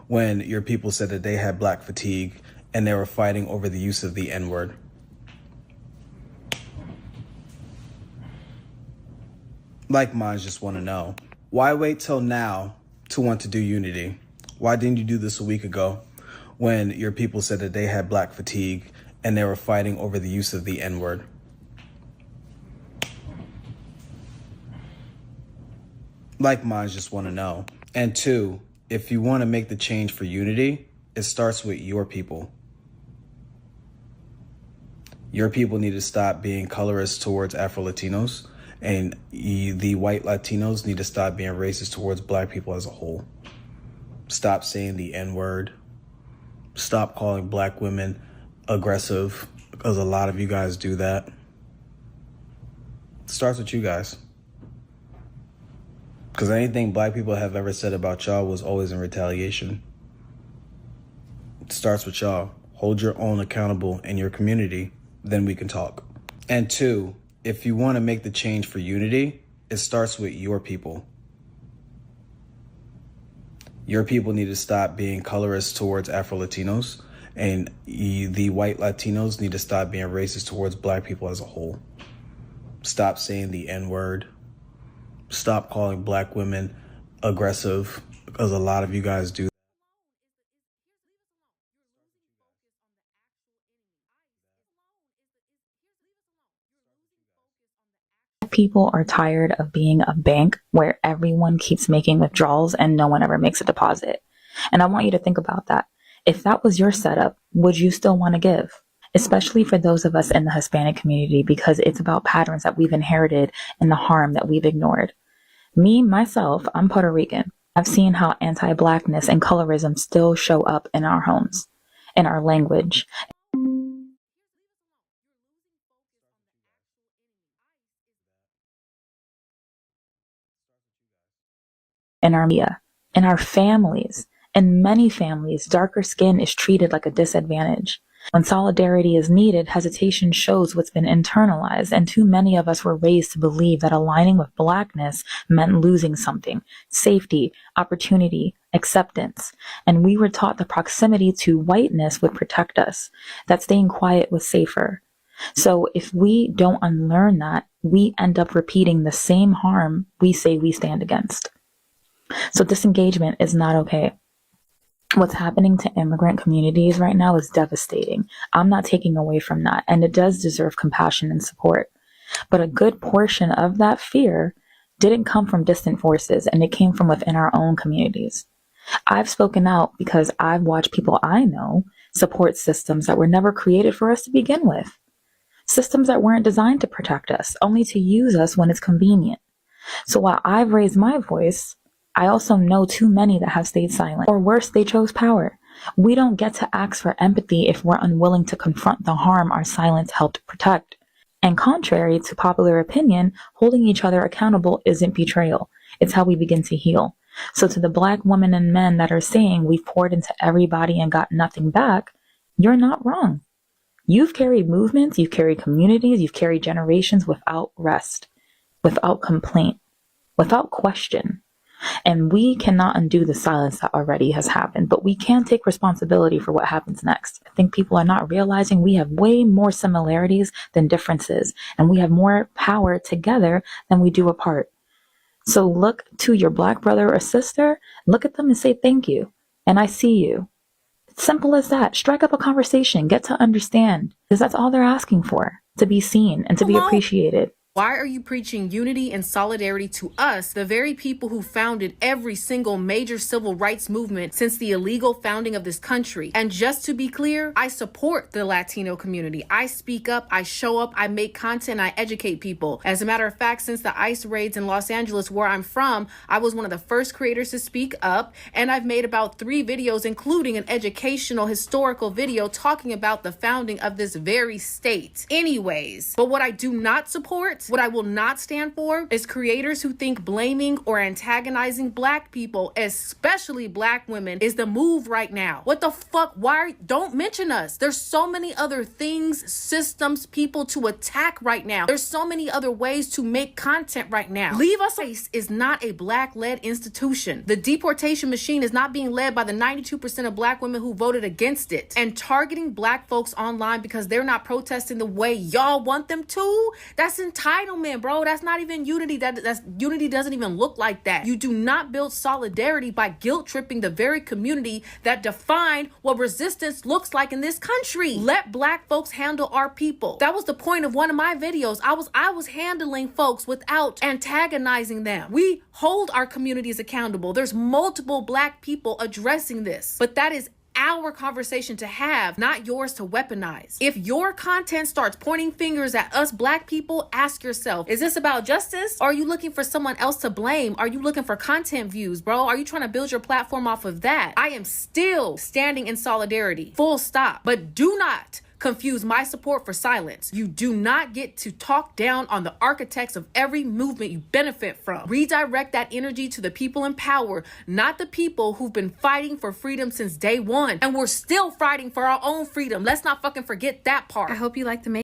when your people said that they had black fatigue and they were fighting over the use of the N-word? Like minds just want to know, why wait till now to want to do unity? Why didn't you do this a week ago when your people said that they had black fatigue and they were fighting over the use of the N-word? Like minds just want to know. And two, if you want to make the change for unity, it starts with your people. Your people need to stop being colorist towards Afro-Latinos, and the white Latinos need to stop being racist towards black people as a whole. Stop saying the N-word. Stop calling black women aggressive, because a lot of you guys do that. It starts with you guys. Because anything black people have ever said about y'all was always in retaliation. It starts with y'all. Hold your own accountable in your community, then we can talk. And two, if you want to make the change for unity, it starts with your people. Your people need to stop being colorist towards Afro-Latinos, and the white Latinos need to stop being racist towards black people as a whole. Stop saying the N-word. Stop calling black women aggressive, because a lot of you guys do. People are tired of being a bank where everyone keeps making withdrawals and no one ever makes a deposit. And I want you to think about that. If that was your setup, would you still want to give? Especially for those of us in the Hispanic community, because it's about patterns that we've inherited and the harm that we've ignored. Me, myself, I'm Puerto Rican. I've seen how anti-blackness and colorism still show up in our homes, in our language, in our media, in our families. In many families, darker skin is treated like a disadvantage. When solidarity is needed, hesitation shows what's been internalized, and too many of us were raised to believe that aligning with blackness meant losing something: safety, opportunity, acceptance. And we were taught the proximity to whiteness would protect us, that staying quiet was safer. So if we don't unlearn that, we end up repeating the same harm we say we stand against. So disengagement is not okay. What's happening to immigrant communities right now is devastating. I'm not taking away from that, and it does deserve compassion and support. But a good portion of that fear didn't come from distant forces, and it came from within our own communities. I've spoken out because I've watched people I know support systems that were never created for us to begin with. Systems that weren't designed to protect us, only to use us when it's convenient. So while I've raised my voice, I also know too many that have stayed silent, or worse, they chose power. We don't get to ask for empathy if we're unwilling to confront the harm our silence helped protect. And contrary to popular opinion, holding each other accountable isn't betrayal. It's how we begin to heal. So to the black women and men that are saying we've poured into everybody and got nothing back, you're not wrong. You've carried movements, you've carried communities, you've carried generations without rest, without complaint, without question. And we cannot undo the silence that already has happened, but we can take responsibility for what happens next. I think people are not realizing we have way more similarities than differences, and we have more power together than we do apart. So look to your black brother or sister, look at them and say thank you, and I see you. It's simple as that. Strike up a conversation, get to understand, because that's all they're asking for, to be seen and to be appreciated. Why are you preaching unity and solidarity to us, the very people who founded every single major civil rights movement since the illegal founding of this country? And just to be clear, I support the Latino community. I speak up, I show up, I make content, I educate people. As a matter of fact, since the ICE raids in Los Angeles, where I'm from, I was one of the first creators to speak up, and I've made about 3 videos, including an educational historical video talking about the founding of this very state. Anyways, but what I do not support But what I will not stand for is creators who think blaming or antagonizing black people, especially black women, is the move right now. What the fuck? Don't mention us. There's so many other things, systems, people to attack right now. There's so many other ways to make content right now. Leave Us Alone is not a black-led institution. The deportation machine is not being led by the 92% of black women who voted against it. And targeting black folks online because they're not protesting the way y'all want them to, that's entitlement, bro. That's not even unity. That's unity doesn't even look like that. You do not build solidarity by guilt tripping the very community that defined what resistance looks like in this country. Let black folks handle our people. That was the point of one of my videos. I was handling folks without antagonizing them. We hold our communities accountable. There's multiple black people addressing this, but that is our conversation to have, not yours to weaponize. If your content starts pointing fingers at us black people, ask yourself, is this about justice? Or are you looking for someone else to blame? Are you looking for content views, bro? Are you trying to build your platform off of that? I am still standing in solidarity, full stop. But do not confuse my support for silence. You do not get to talk down on the architects of every movement you benefit from. Redirect that energy to the people in power, not the people who've been fighting for freedom since day one. And we're still fighting for our own freedom. Let's not fucking forget that part. I hope you like the